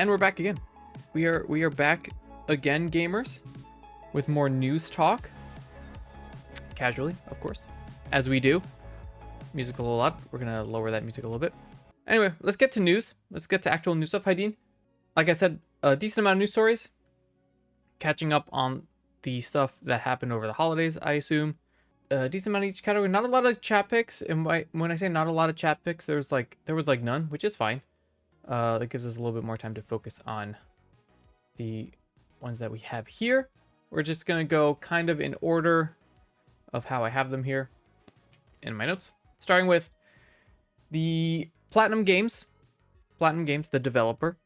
And we're back again. We are back again, gamers, with more news talk. Casually, of course, as we do. Music a little loud. We're gonna lower that music a little bit. Anyway, let's get to news. Let's get to actual news stuff. Hi, Dean. Like I said, a decent amount of news stories. Catching up on the stuff that happened over the holidays, I assume. A decent amount of each category. Not a lot of chat picks. And when I say not a lot of chat picks, there was like none, which is fine. That gives us a little bit more time to focus on the ones that we have here. We're just gonna go kind of in order of how I have them here in my notes. Starting with the Platinum Games. Platinum Games, the developer,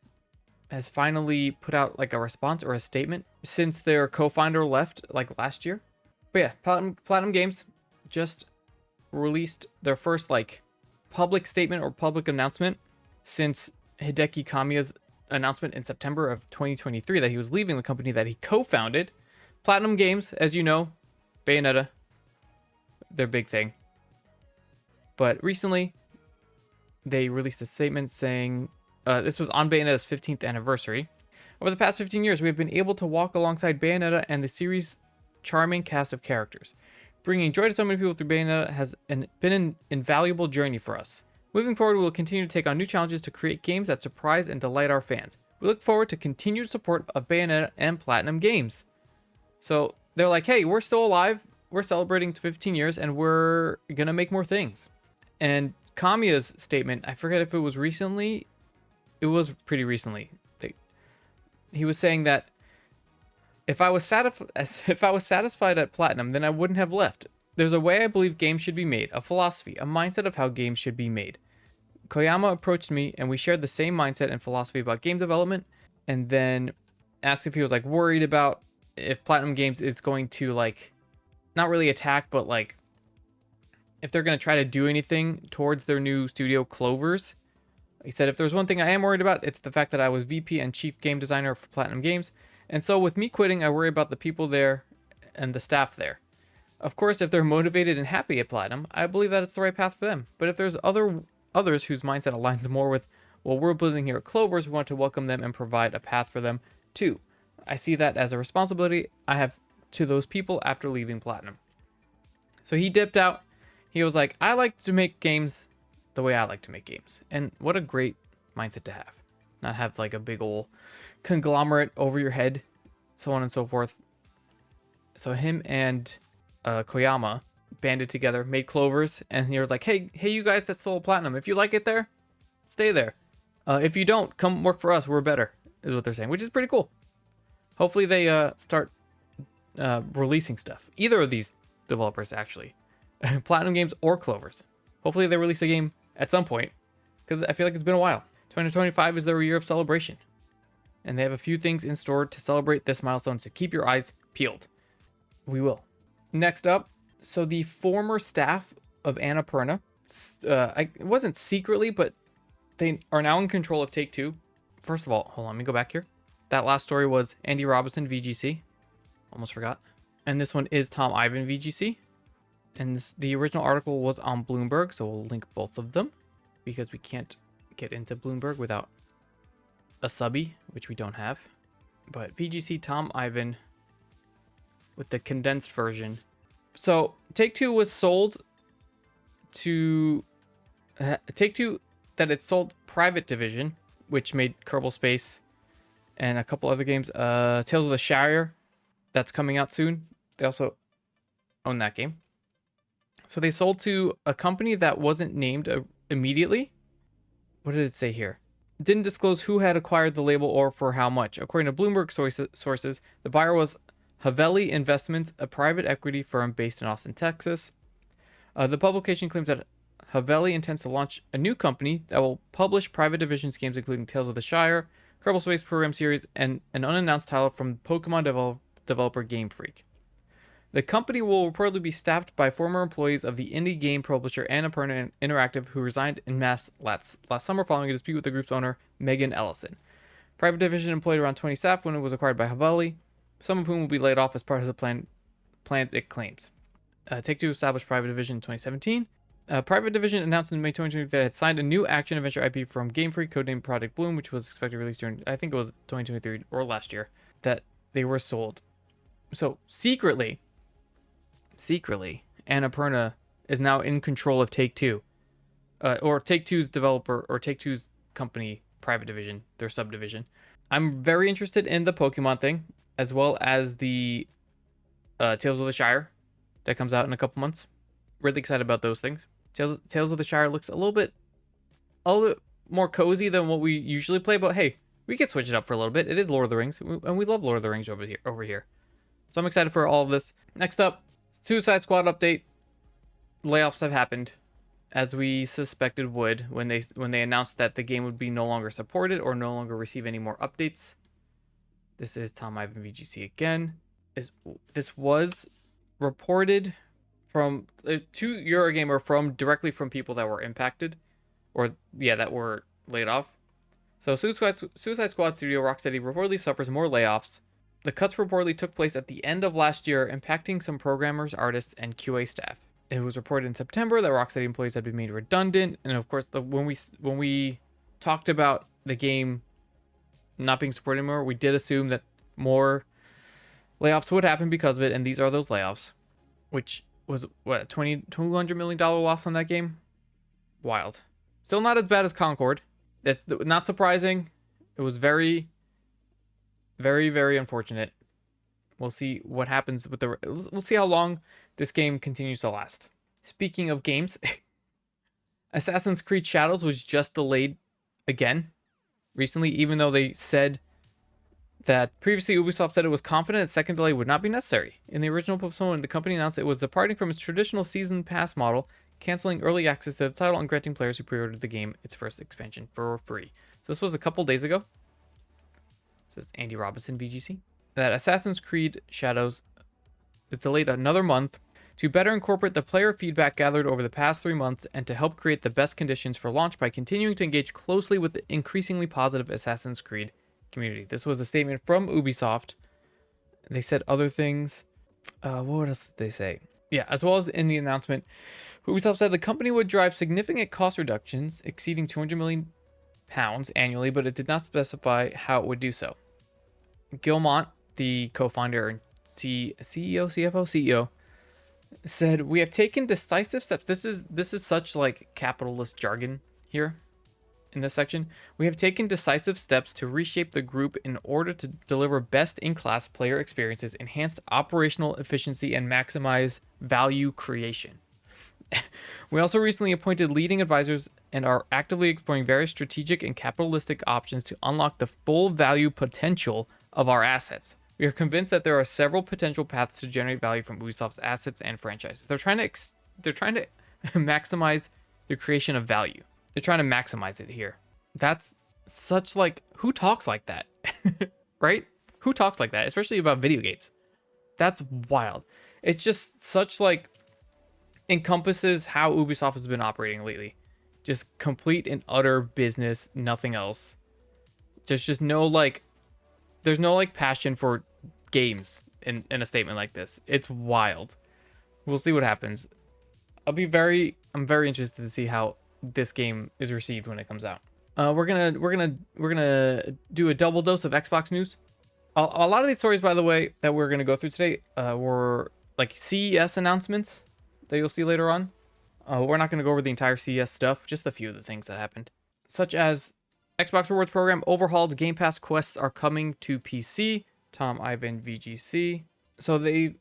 has finally put out like a response or a statement since their co-founder left like last year. But yeah, Platinum Games just released their first like public statement or public announcement since Hideki Kamiya's announcement in September of 2023 that he was leaving the company that he co-founded. Platinum Games, as you know, Bayonetta, their big thing. But recently, they released a statement saying, this was on Bayonetta's 15th anniversary. Over the past 15 years, we have been able to walk alongside Bayonetta and the series' charming cast of characters. Bringing joy to so many people through Bayonetta has been an invaluable journey for us. Moving forward, we will continue to take on new challenges to create games that surprise and delight our fans. We look forward to continued support of Bayonetta and Platinum Games. So they're like, hey, we're still alive. We're celebrating 15 years and we're going to make more things. And Kamiya's statement, I forget if it was recently. It was pretty recently. He was saying that if I was satisfied at Platinum, then I wouldn't have left. There's a way I believe games should be made, a philosophy, a mindset of how games should be made. Koyama approached me and we shared the same mindset and philosophy about game development, and then asked if he was like worried about if Platinum Games is going to like not really attack, but like if they're going to try to do anything towards their new studio Clovers. He said, if there's one thing I am worried about, it's the fact that I was VP and chief game designer for Platinum Games. And so with me quitting, I worry about the people there and the staff there. Of course, if they're motivated and happy at Platinum, I believe that it's the right path for them. But if there's others whose mindset aligns more with what we're building here at Clovers, we want to welcome them and provide a path for them too. I see that as a responsibility I have to those people after leaving Platinum. So he dipped out. He was like, I like to make games the way I like to make games. And what a great mindset to have. Not have like a big old conglomerate over your head, so on and so forth. So him and Koyama banded together, made Clovers, and you're like, hey, you guys that stole Platinum, if you like it there, stay there. If you don't, come work for us. We're better, is what they're saying, which is pretty cool. Hopefully they start releasing stuff. Either of these developers, actually. Platinum Games or Clovers. Hopefully they release a game at some point, because I feel like it's been a while. 2025 is their year of celebration, and they have a few things in store to celebrate this milestone, so keep your eyes peeled. We will. Next up, so the former staff of Annapurna, it wasn't secretly, but they are now in control of Take-Two. First of all, hold on, let me go back here. That last story was Andy Robinson, VGC. Almost forgot. And this one is Tom Ivan, VGC. And the original article was on Bloomberg, so we'll link both of them because we can't get into Bloomberg without a subby, which we don't have. But VGC Tom Ivan with the condensed version. So Take-Two was sold to Take-Two, that it sold Private Division, which made Kerbal Space and a couple other games. Tales of the Shire, that's coming out soon. They also own that game. So they sold to a company that wasn't named immediately. What did it say here? It didn't disclose who had acquired the label or for how much. According to Bloomberg sources, the buyer was Haveli Investments, a private equity firm based in Austin, Texas. The publication claims that Haveli intends to launch a new company that will publish Private Division's games, including Tales of the Shire, Kerbal Space Program Series, and an unannounced title from Pokemon developer Game Freak. The company will reportedly be staffed by former employees of the indie game publisher Annapurna Interactive, who resigned en masse last summer following a dispute with the group's owner, Megan Ellison. Private Division employed around 20 staff when it was acquired by Haveli, some of whom will be laid off as part of the plans it claims. Take-Two established Private Division in 2017 Private Division announced in May 2020 that it had signed a new action adventure IP from Game Freak, codenamed Project Bloom, which was expected to release during, I think it was 2023 or last year, that they were sold. So secretly, Annapurna is now in control of Take-Two, or Take-Two's developer, or Take-Two's company, Private Division, their subdivision. I'm very interested in the Pokemon thing, as well as the Tales of the Shire that comes out in a couple months. Really excited about those things. Tales of the Shire looks a little bit more cozy than what we usually play, but hey, we can switch it up for a little bit. It is Lord of the Rings, and we love Lord of the Rings over here. So I'm excited for all of this. Next up, Suicide Squad update. Layoffs have happened, as we suspected would when they announced that the game would be no longer supported or no longer receive any more updates. This is Tom Ivan VGC again. This was reported from to Eurogamer directly from people that were impacted, or that were laid off. So Suicide Squad studio Rocksteady reportedly suffers more layoffs. The cuts reportedly took place at the end of last year, impacting some programmers, artists, and QA staff. It was reported in September that Rocksteady employees had been made redundant, and of course, when we talked about the game not being supported anymore, we did assume that more layoffs would happen because of it, and these are those layoffs, which was what, $200 million loss on that game. Wild. Still not as bad as Concord. That's not surprising. It was very, very, very unfortunate. We'll see what happens with we'll see how long this game continues to last. Speaking of games, Assassin's Creed Shadows was just delayed again recently, even though they said that previously Ubisoft said it was confident a second delay would not be necessary. In the original postponement, the company announced it was departing from its traditional season pass model, canceling early access to the title and granting players who pre-ordered the game its first expansion for free. So this was a couple days ago. This is Andy Robinson, VGC. That Assassin's Creed Shadows is delayed another month to better incorporate the player feedback gathered over the past 3 months and to help create the best conditions for launch by continuing to engage closely with the increasingly positive Assassin's Creed community. This was a statement from Ubisoft. They said other things. What else did they say? Yeah, as well as in the announcement, Ubisoft said the company would drive significant cost reductions exceeding £200 million annually, but it did not specify how it would do so. Gilmont, the co-founder and CEO, said, "We have taken decisive steps." This is such like capitalist jargon here in this section. "We have taken decisive steps to reshape the group in order to deliver best-in-class player experiences, enhanced operational efficiency, and maximize value creation. We also recently appointed leading advisors and are actively exploring various strategic and capitalistic options to unlock the full value potential of our assets. We are convinced that there are several potential paths to generate value from Ubisoft's assets and franchises." They're trying to maximize the creation of value. They're trying to maximize it here. That's such like, who talks like that? Right? Who talks like that, especially about video games? That's wild. It's just such like encompasses how Ubisoft has been operating lately. Just complete and utter business, nothing else. There's just no like, there's no like passion for games in a statement like this. It's wild. We'll see what happens. I'm very interested to see how this game is received when it comes out. We're gonna do a double dose of Xbox news. A lot of these stories, by the way, that we're gonna go through today were like CES announcements that you'll see later on. We're not gonna go over the entire CES stuff, just a few of the things that happened, such as Xbox Rewards program overhauled. Game Pass quests are coming to PC. Tom Ivan VGC. So they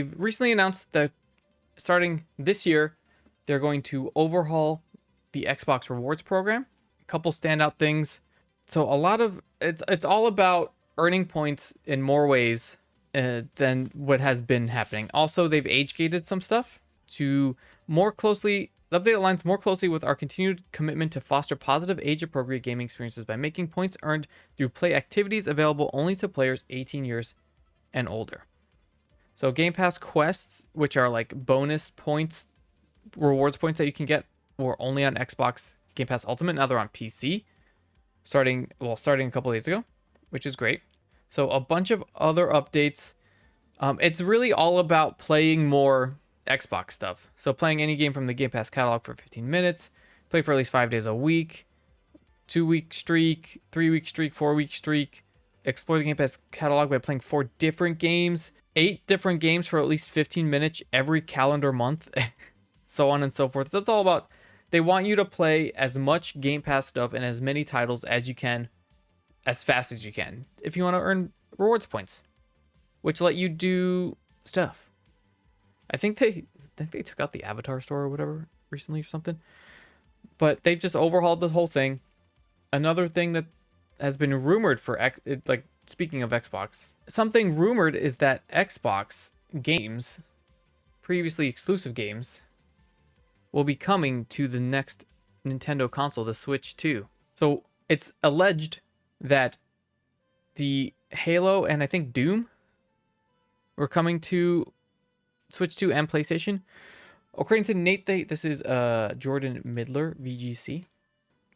recently announced that starting this year, they're going to overhaul the Xbox Rewards program. A couple standout things. So a lot of it's all about earning points in more ways than what has been happening. Also, they've age gated some stuff to more closely. The update aligns more closely with our continued commitment to foster positive age-appropriate gaming experiences by making points earned through play activities available only to players 18 years and older. So Game Pass quests, which are like bonus points, rewards points that you can get, were only on Xbox Game Pass Ultimate. Now they're on PC, starting a couple days ago, which is great. So a bunch of other updates. It's really all about playing more Xbox stuff. So playing any game from the Game Pass catalog for 15 minutes, play for at least 5 days a week, 2-week streak, 3-week streak, 4-week streak, explore the Game Pass catalog by playing 4 different games, 8 different games for at least 15 minutes every calendar month, so on and so forth. So it's all about, they want you to play as much Game Pass stuff and as many titles as you can, as fast as you can, if you want to earn rewards points, which let you do stuff. I think they took out the Avatar store or whatever recently or something, but they've just overhauled the whole thing. Another thing that has been rumored for like, speaking of Xbox, something rumored is that Xbox games, previously exclusive games, will be coming to the next Nintendo console, the Switch 2. So it's alleged that the Halo and I think Doom were coming to Switch 2 and PlayStation. According to Nate, this is Jordan Midler, VGC.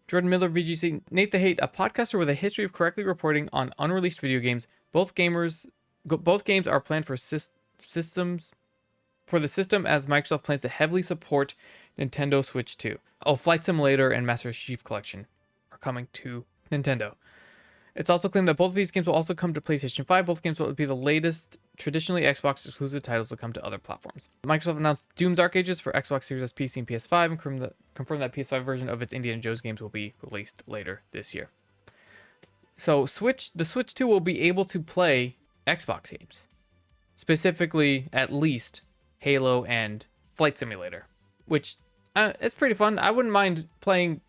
Jordan Midler, VGC. Nate the Hate, a podcaster with a history of correctly reporting on unreleased video games. Both games are planned for systems for the system, as Microsoft plans to heavily support Nintendo Switch 2. Oh, Flight Simulator and Master Chief Collection are coming to Nintendo. It's also claimed that both of these games will also come to PlayStation 5. Both games will be the latest, traditionally Xbox exclusive titles to come to other platforms. Microsoft announced Doom's Dark Ages for Xbox Series S, PC, and PS5, and confirmed that PS5 version of its Indiana Jones games will be released later this year. So the Switch 2 will be able to play Xbox games, specifically at least Halo and Flight Simulator, which it's pretty fun. I wouldn't mind playing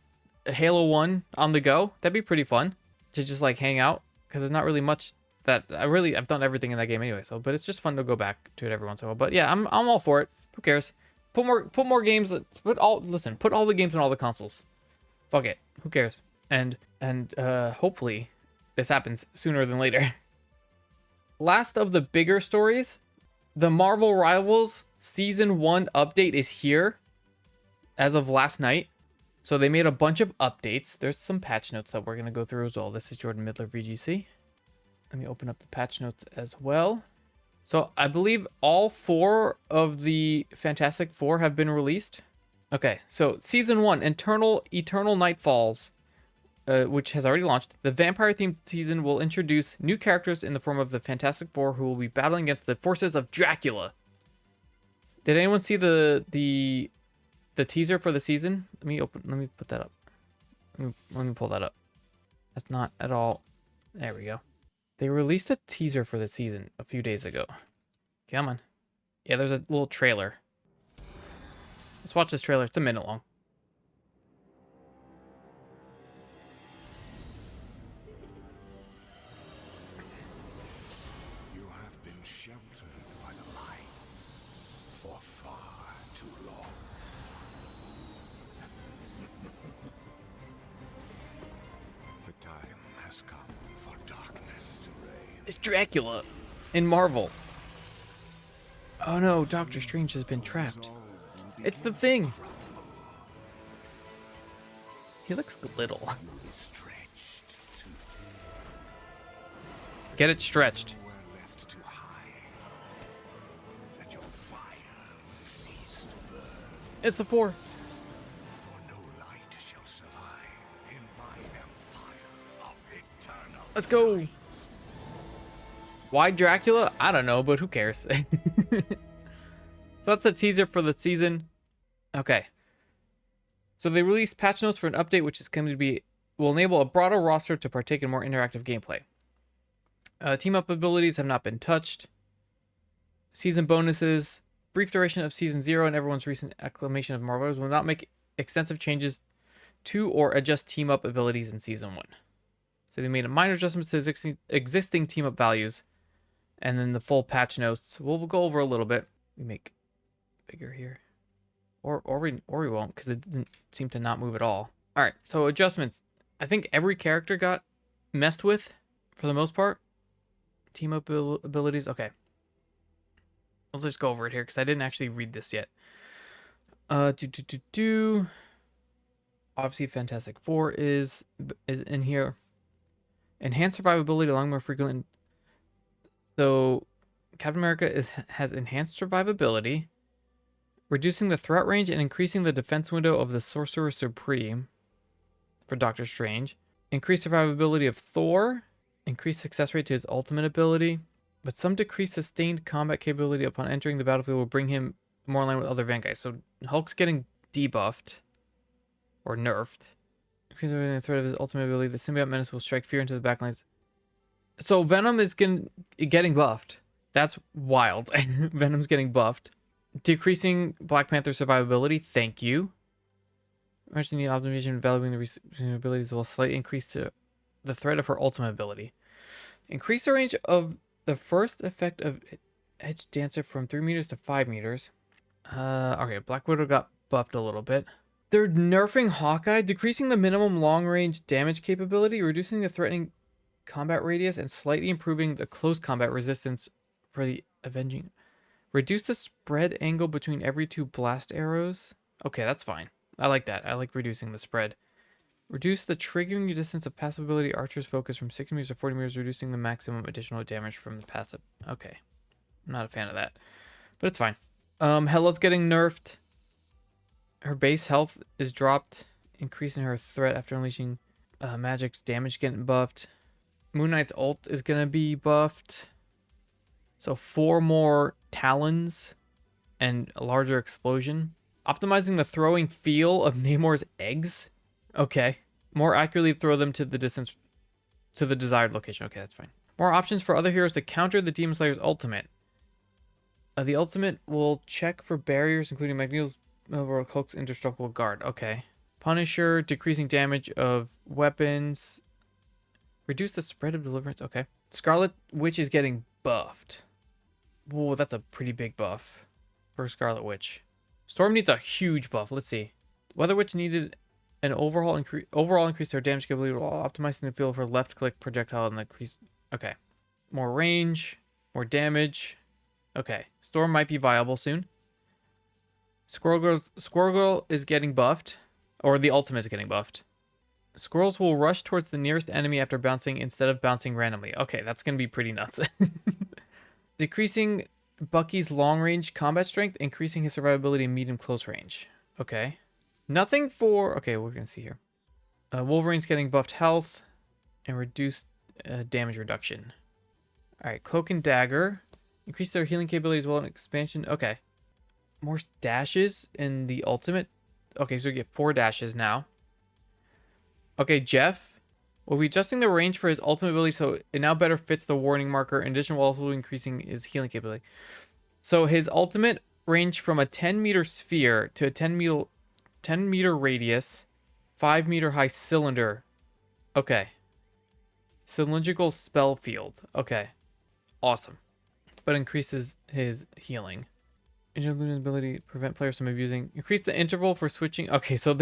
Halo 1 on the go. That'd be pretty fun to just like hang out, because there's not really much that I've done everything in that game anyway. So, but it's just fun to go back to it every once in a while. But yeah, I'm all for it. Who cares? Put more games. Put all the games on all the consoles. Fuck it. Who cares? And hopefully this happens sooner than later. Last of the bigger stories, the Marvel Rivals Season 1 update is here as of last night. So they made a bunch of updates. There's some patch notes that we're going to go through as well. This is Jordan Midler, VGC. Let me open up the patch notes as well. So I believe all 4 of the Fantastic Four have been released. Okay, so Season 1, Eternal Night Falls, which has already launched. The vampire-themed season will introduce new characters in the form of the Fantastic Four, who will be battling against the forces of Dracula. Did anyone see the teaser for the season? Let me put that up. Let me pull that up. That's not at all. There we go. They released a teaser for the season a few days ago. Come on. Yeah, there's a little trailer. Let's watch this trailer. It's a minute long. You have been sheltered by the light for far too long. The time has come for darkness to reign. It's Dracula in Marvel. Oh no, Doctor Strange has been trapped. It's the Thing. He looks little. Get it stretched. It's the 4. Let's go. Why Dracula? I don't know, but who cares? So that's the teaser for the season. Okay. So they released patch notes for an update, which is going to be, will enable a broader roster to partake in more interactive gameplay. Team up abilities have not been touched. Season bonuses, brief duration of Season 0, and everyone's recent acclamation of Marvels will not make extensive changes to or adjust team up abilities in Season 1. So they made a minor adjustments to existing team up values. And then the full patch notes, we'll go over a little bit. We make bigger here. Or we won't, because it didn't seem to not move at all. All right, so adjustments. I think every character got messed with for the most part. Team up abilities. Okay. Let's just go over it here, because I didn't actually read this yet. Obviously, Fantastic Four is in here. Enhanced survivability along more frequent. So Captain America has enhanced survivability. Reducing the threat range and increasing the defense window of the Sorcerer Supreme for Doctor Strange. Increased survivability of Thor. Increased success rate to his ultimate ability. But some decreased sustained combat capability upon entering the battlefield will bring him more in line with other Vanguards. So Hulk's getting debuffed. Or nerfed. Increasing the threat of his ultimate ability. The symbiote menace will strike fear into the backlines. So Venom is getting buffed. That's wild. Venom's getting buffed. Decreasing Black Panther survivability. Thank you. Mentioning the optimization and valuing the abilities will slightly increase to the threat of her ultimate ability. Increase the range of the first effect of Edge Dancer from 3 meters to 5 meters. Okay, Black Widow got buffed a little bit. They're nerfing Hawkeye, decreasing the minimum long-range damage capability, reducing the threatening combat radius, and slightly improving the close combat resistance for the Avenging. Reduce the spread angle between every 2 blast arrows. Okay, that's fine. I like that. I like reducing the spread. Reduce the triggering distance of passive ability Archer's focus from 60 meters to 40 meters, reducing the maximum additional damage from the passive. Okay. I'm not a fan of that. But it's fine. Hela's getting nerfed. Her base health is dropped, increasing her threat after unleashing magic's damage getting buffed. Moon Knight's ult is going to be buffed. So 4 more talons and a larger explosion. Optimizing the throwing feel of Namor's eggs. Okay. More accurately throw them to the distance to the desired location. Okay, that's fine. More options for other heroes to counter the Demon Slayer's ultimate. The ultimate will check for barriers, including Magneto's Hulk's indestructible guard. Okay. Punisher, decreasing damage of weapons. Reduce the spread of deliverance. Okay. Scarlet Witch is getting buffed. Whoa, that's a pretty big buff for Scarlet Witch. Storm needs a huge buff. Let's see. Weather Witch needed an overall increase their damage capability while optimizing the field for left click projectile and increase. Okay. More range, more damage. Okay. Storm might be viable soon. Squirrel Girl is getting buffed, or the ultimate is getting buffed. Squirrels will rush towards the nearest enemy after bouncing instead of bouncing randomly. Okay, that's going to be pretty nuts. Decreasing Bucky's long-range combat strength, increasing his survivability in medium close range. Okay. Nothing for... Okay, we're going to see here. Wolverine's getting buffed health and reduced damage reduction. Alright, Cloak and Dagger. Increase their healing capability as well and expansion. Okay. More dashes in the ultimate. Okay, so we get 4 dashes now. Okay, Jeff will be adjusting the range for his ultimate ability so it now better fits the warning marker. In addition, while also increasing his healing capability. So his ultimate range from a 10-meter sphere to a 10-meter radius, 5-meter high cylinder. Okay. Cylindrical spell field. Okay. Awesome. But increases his healing. Luna's ability to prevent players from abusing. Increase the interval for switching. Okay, so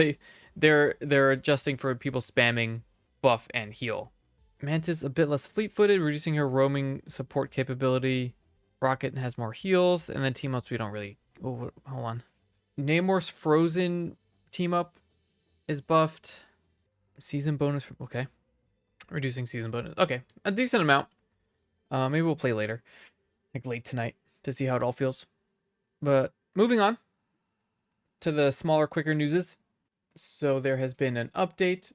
they're adjusting for people spamming buff and heal. Mantis a bit less fleet-footed, reducing her roaming support capability. Rocket has more heals, and then team-ups we don't really... Oh, hold on. Namor's Frozen team-up is buffed. Season bonus... Okay. Reducing season bonus. Okay, a decent amount. Maybe we'll play later. Like late tonight to see how it all feels. But moving on to the smaller, quicker newses. So there has been an update,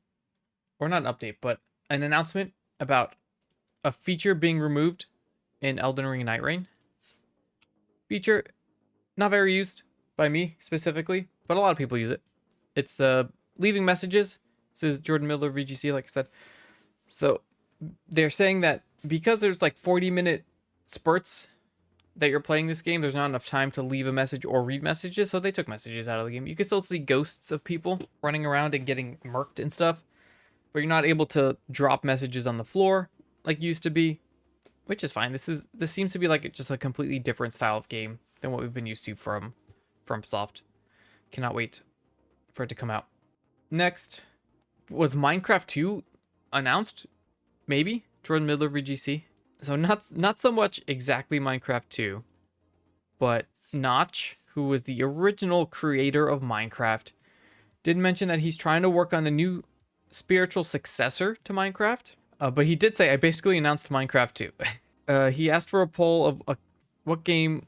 or not an update, but an announcement about a feature being removed in Elden Ring Night Rain. Feature not very used by me specifically, but a lot of people use it. It's leaving messages. This is Jordan Miller, VGC, like I said. So they're saying that because there's like 40-minute spurts that you're playing this game, there's not enough time to leave a message or read messages, so they took messages out of the game. You can still see ghosts of people running around and getting murked and stuff, but you're not able to drop messages on the floor like used to be, which is fine. This seems to be like just a completely different style of game than what we've been used to from FromSoft. Cannot wait for it to come out. Next, was Minecraft 2 announced? Maybe? Jordan Miller, VGC. So not so much exactly Minecraft 2, but Notch, who was the original creator of Minecraft, did mention that he's trying to work on a new spiritual successor to Minecraft. But he did say, I basically announced Minecraft 2. He asked for a poll of what game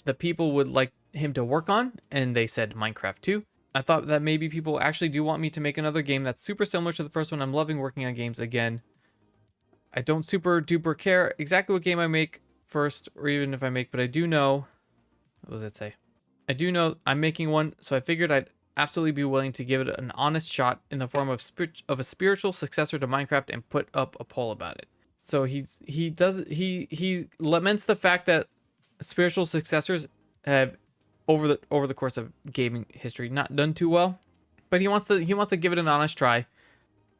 the people would like him to work on, and they said Minecraft 2. I thought that maybe people actually do want me to make another game that's super similar to the first one. I'm loving working on games again. I don't super duper care exactly what game I make first, or even if I make, but I do know, what does it say? I do know I'm making one, so I figured I'd absolutely be willing to give it an honest shot in the form of a spiritual successor to Minecraft and put up a poll about it. So he laments the fact that spiritual successors have over the course of gaming history not done too well, but he wants to give it an honest try.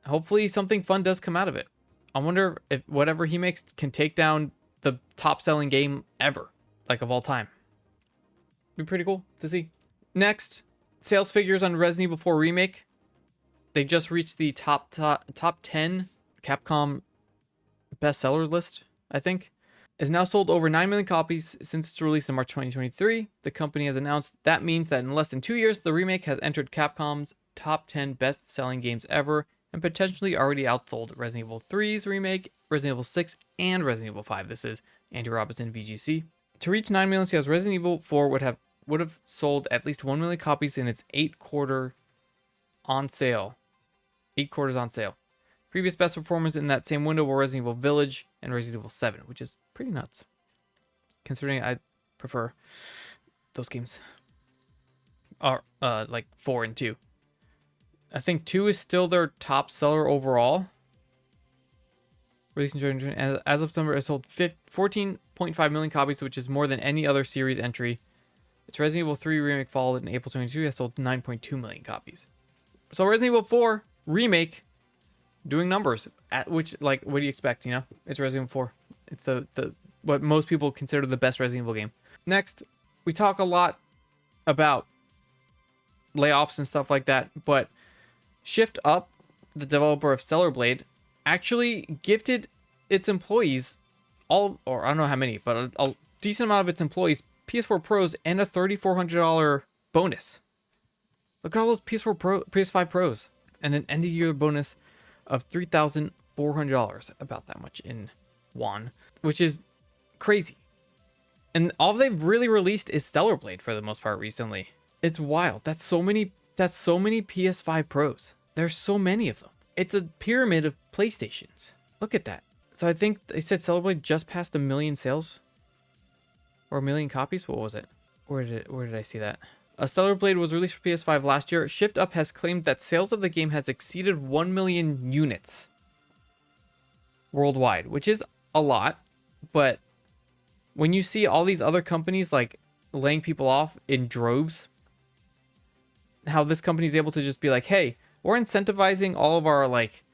Hopefully something fun does come out of it. I wonder if whatever he makes can take down the top selling game ever, like of all time. Be pretty cool to see. Next, sales figures on Resident Evil 4 Remake. They just reached the top 10 Capcom bestseller list, I think. Is now sold over 9 million copies since its release in March 2023. The company has announced that means that in less than 2 years, the remake has entered Capcom's top 10 best-selling games ever and potentially already outsold Resident Evil 3's remake, Resident Evil 6, and Resident Evil 5. This is Andy Robinson, VGC. To reach 9 million sales, Resident Evil 4 would have sold at least 1 million copies in its 8 quarters on sale. Previous best performers in that same window were Resident Evil Village and Resident Evil 7, which is pretty nuts, considering I prefer those games. Or like 4 and 2. I think 2 is still their top seller overall. Released in 2020, as of September, it sold 14.5 million copies, which is more than any other series entry. Its Resident Evil 3 remake followed in April 2022, has sold 9.2 million copies. So Resident Evil 4 remake doing numbers, at which, like, what do you expect? You know, it's Resident Evil 4. It's the what most people consider the best Resident Evil game. Next, we talk a lot about layoffs and stuff like that, but Shift Up, the developer of Stellar Blade, actually gifted its employees or I don't know how many, but a decent amount of its employees PS4 Pros and a $3,400 bonus. Look at all those PS5 Pros and an end of year bonus of $3,400, about that much in won, which is crazy. And all they've really released is Stellar Blade for the most part recently. It's wild. That's so many PS5 Pros. There's so many of them. It's a pyramid of PlayStations. Look at that. So I think they said Stellar Blade just passed 1 million sales or 1 million copies. What was it? Where did I see that? Stellar Blade was released for PS5 last year. Shift Up has claimed that sales of the game has exceeded 1 million units worldwide, which is a lot. But when you see all these other companies like laying people off in droves, how this company is able to just be like, hey, we're incentivizing all of our like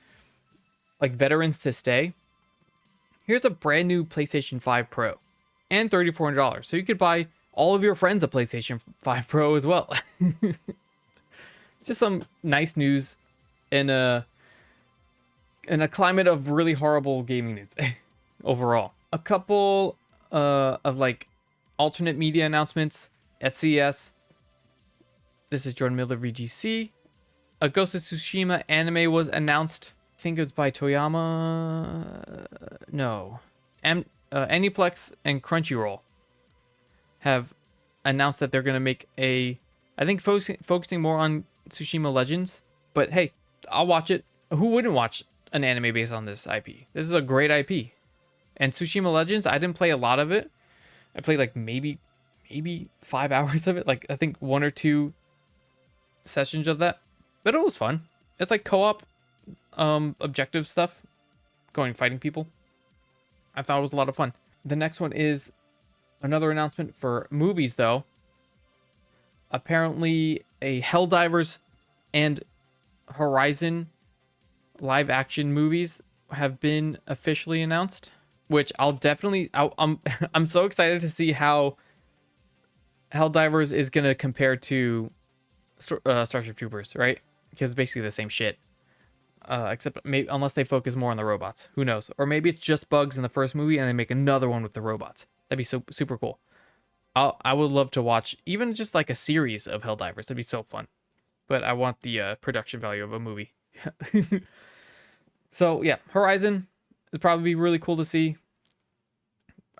veterans to stay. Here's a brand new PlayStation 5 Pro and $3,400. So you could buy all of your friends a PlayStation 5 Pro as well. Just some nice news in a climate of really horrible gaming news overall. A couple of like alternate media announcements at CES. This is Jordan Miller, VGC. A Ghost of Tsushima anime was announced. I think it was by Toyama. No. Aniplex and Crunchyroll have announced that they're going to make I think focusing more on Tsushima Legends. But hey, I'll watch it. Who wouldn't watch an anime based on this IP? This is a great IP. And Tsushima Legends, I didn't play a lot of it. I played like maybe 5 hours of it. Like I think 1 or 2 sessions of that. But it was fun. It's like co-op objective stuff. Going fighting people. I thought it was a lot of fun. The next one is another announcement for movies though. Apparently a Helldivers and Horizon live action movies have been officially announced, which I'm so excited to see how Helldivers is going to compare to Starship Troopers, right? Because it's basically the same shit. Except maybe unless they focus more on the robots. Who knows? Or maybe it's just bugs in the first movie and they make another one with the robots. That'd be so super cool. I would love to watch even just like a series of Helldivers. That'd be so fun. But I want the production value of a movie. So yeah, Horizon would probably be really cool to see.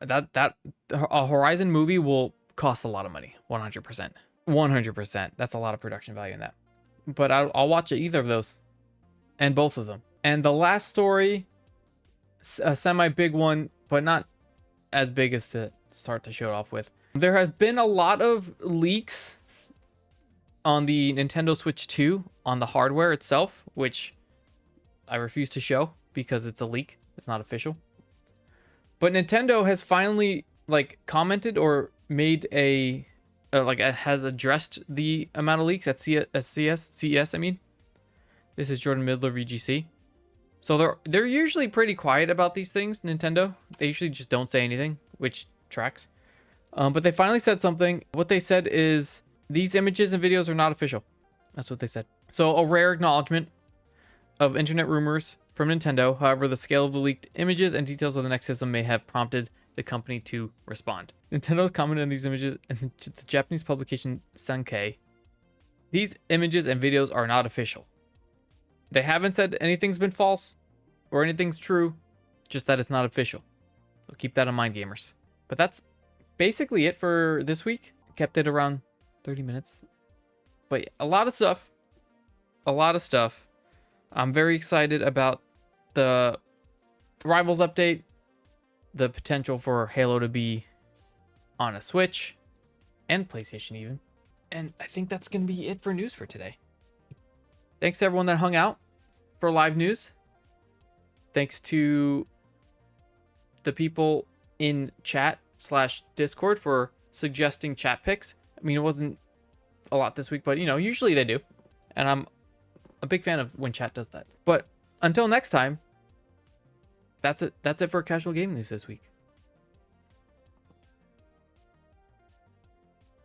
That a Horizon movie will costs a lot of money. 100%. 100%. That's a lot of production value in that. But I'll watch either of those. And both of them. And the last story, a semi-big one, but not as big as to start to show it off with. There has been a lot of leaks on the Nintendo Switch 2 on the hardware itself, which I refuse to show because it's a leak. It's not official. But Nintendo has finally like commented or made a has addressed the amount of leaks at CES. I mean, this is Jordan Midler, VGC. So they're usually pretty quiet about these things. Nintendo, they usually just don't say anything, which tracks. But they finally said something. What they said is these images and videos are not official. That's what they said. So a rare acknowledgement of internet rumors from Nintendo. However, the scale of the leaked images and details of the next system may have prompted the company to respond. Nintendo's commented on these images in the Japanese publication Sankei. These images and videos are not official. They haven't said anything's been false or anything's true, just that it's not official. So keep that in mind, gamers. But that's basically it for this week. Kept it around 30 minutes. But a lot of stuff. A lot of stuff. I'm very excited about the Rivals update, the potential for Halo to be on a Switch and PlayStation even. And I think that's going to be it for news for today. Thanks to everyone that hung out for live news. Thanks to the people in chat/Discord for suggesting chat picks. I mean, it wasn't a lot this week, but usually they do. And I'm a big fan of when chat does that. But until next time, that's it for casual gaming news this week.